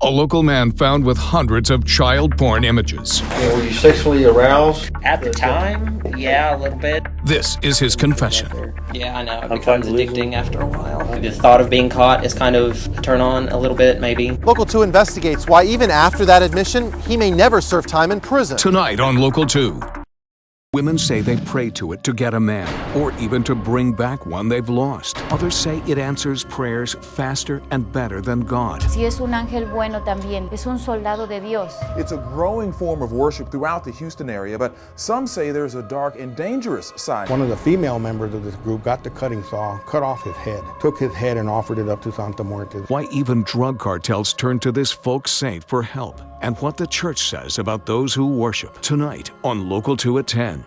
A local man found with hundreds of child porn images. Were you sexually aroused? At the time, yeah, a little bit. This is his confession. Yeah, I know. It becomes addicting after a while. The thought of being caught is kind of a turn on a little bit, maybe. Local 2 investigates why even after that admission, he may never serve time in prison. Tonight on Local 2. Women say they pray to it to get a man, or even to bring back one they've lost. Others say it answers prayers faster and better than God. Si es un ángel bueno también, es un soldado de Dios. It's a growing form of worship throughout the Houston area, but some say there's a dark and dangerous side. One of the female members of this group got the cutting saw, cut off his head, took his head and offered it up to Santa Muerte. Why even drug cartels turn to this folk saint for help, and what the church says about those who worship. Tonight on Local 2 at 10.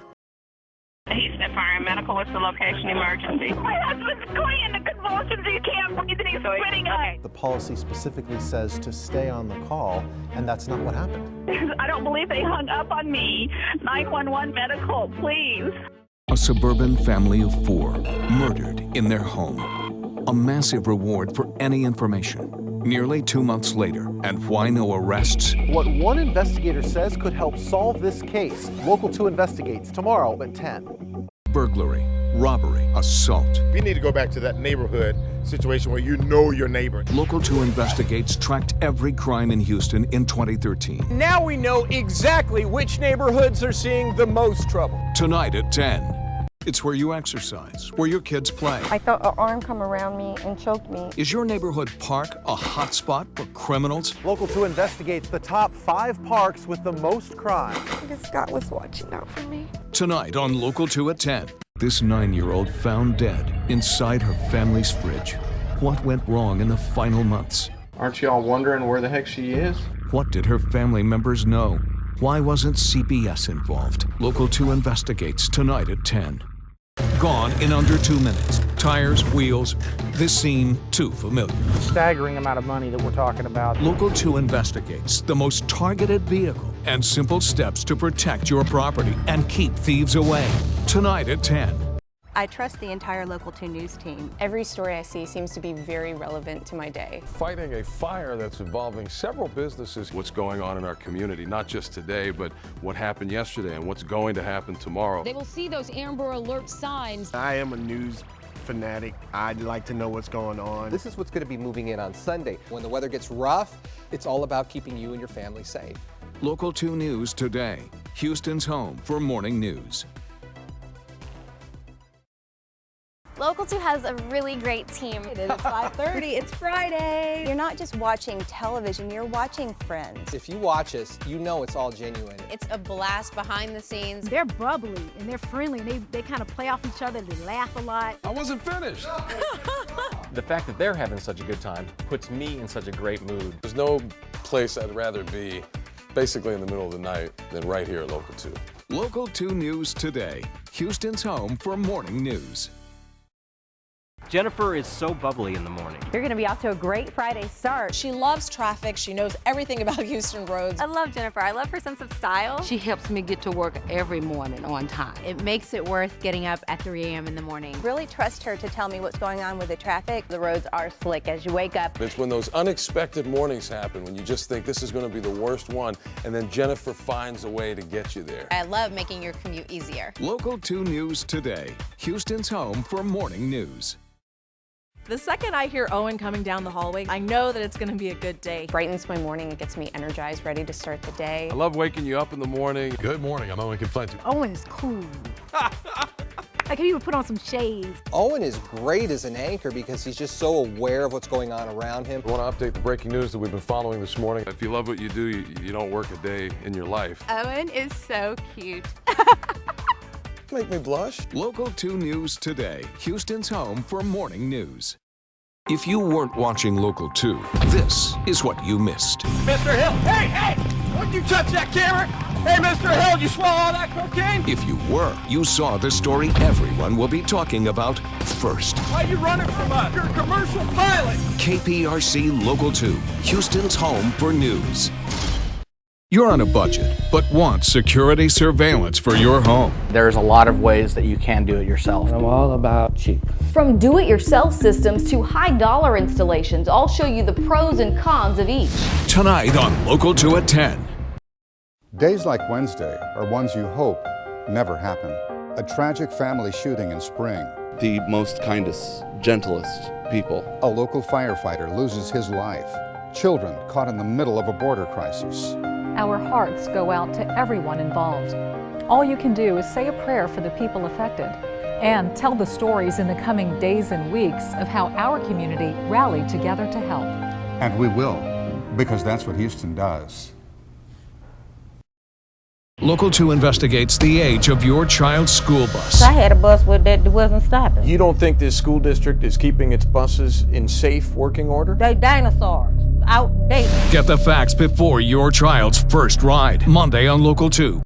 Houston Fire and Medical, what's the location emergency? My husband's going into convulsions. He can't breathe and he's spitting up. The policy specifically says to stay on the call, and that's not what happened. I don't believe they hung up on me. 911 Medical, please. A suburban family of 4 murdered in their home. A massive reward for any information. Nearly 2 months later, and why no arrests? What one investigator says could help solve this case. Local 2 investigates tomorrow at 10. Burglary, robbery, assault. We need to go back to that neighborhood situation where you know your neighbor. Local 2 investigates tracked every crime in Houston in 2013. Now we know exactly which neighborhoods are seeing the most trouble. Tonight at 10. It's where you exercise, where your kids play. I felt an arm come around me and choked me. Is your neighborhood park a hot spot for criminals? Local 2 investigates the top 5 parks with the most crime. I guess God was watching out for me. Tonight on Local 2 at 10. This 9-year-old found dead inside her family's fridge. What went wrong in the final months? Aren't y'all wondering where the heck she is? What did her family members know? Why wasn't CPS involved? Local 2 investigates tonight at 10. Gone in under 2 minutes. Tires, wheels. This scene too familiar. Staggering amount of money that we're talking about. Local 2 investigates the most targeted vehicle and simple steps to protect your property and keep thieves away. Tonight at 10. I trust the entire Local 2 news team. Every story I see seems to be very relevant to my day. Fighting a fire that's involving several businesses. What's going on in our community, not just today, but what happened yesterday and what's going to happen tomorrow. They will see those Amber Alert signs. I am a news fanatic. I'd like to know what's going on. This is what's going to be moving in on Sunday. When the weather gets rough, it's all about keeping you and your family safe. Local 2 News today. Houston's home for morning news. Local 2 has a really great team. It is 5:30, it's Friday. You're not just watching television, you're watching Friends. If you watch us, you know it's all genuine. It's a blast behind the scenes. They're bubbly and they're friendly and they kind of play off each other, they laugh a lot. I wasn't finished. The fact that they're having such a good time puts me in such a great mood. There's no place I'd rather be basically in the middle of the night than right here at Local 2. Local 2 News today. Houston's home for morning news. Jennifer is so bubbly in the morning. You're going to be off to a great Friday start. She loves traffic. She knows everything about Houston roads. I love Jennifer. I love her sense of style. She helps me get to work every morning on time. It makes it worth getting up at 3 a.m. in the morning. Really trust her to tell me what's going on with the traffic. The roads are slick as you wake up. It's when those unexpected mornings happen, when you just think this is going to be the worst one, and then Jennifer finds a way to get you there. I love making your commute easier. Local 2 News today. Houston's home for morning news. The second I hear Owen coming down the hallway, I know that it's going to be a good day. Brightens my morning. It gets me energized, ready to start the day. I love waking you up in the morning. Good morning. I'm Owen Conflenti. Owen is cool. Like he would put on some shades. Owen is great as an anchor because he's just so aware of what's going on around him. I want to update the breaking news that we've been following this morning. If you love what you do, you don't work a day in your life. Owen is so cute. Make me blush. Local 2 News today. Houston's home for morning news. If you weren't watching Local 2, this is what you missed. Mr. Hill, hey! Why'd you touch that camera? Hey, Mr. Hill, you swallow all that cocaine? If you were, you saw the story everyone will be talking about first. Why are you running from us? You're a commercial pilot. KPRC Local 2, Houston's home for news. You're on a budget, but want security surveillance for your home. There's a lot of ways that you can do it yourself. I'm all about cheap. From do-it-yourself systems to high-dollar installations, I'll show you the pros and cons of each. Tonight on Local 2 at 10. Days like Wednesday are ones you hope never happen. A tragic family shooting in Spring. The most kindest, gentlest people. A local firefighter loses his life. Children caught in the middle of a border crisis. Our hearts go out to everyone involved. All you can do is say a prayer for the people affected and tell the stories in the coming days and weeks of how our community rallied together to help. And we will, because that's what Houston does. Local 2 investigates the age of your child's school bus. I had a bus that wasn't stopping. You don't think this school district is keeping its buses in safe working order? They dinosaurs. Outdated. Get the facts before your child's first ride. Monday on Local 2.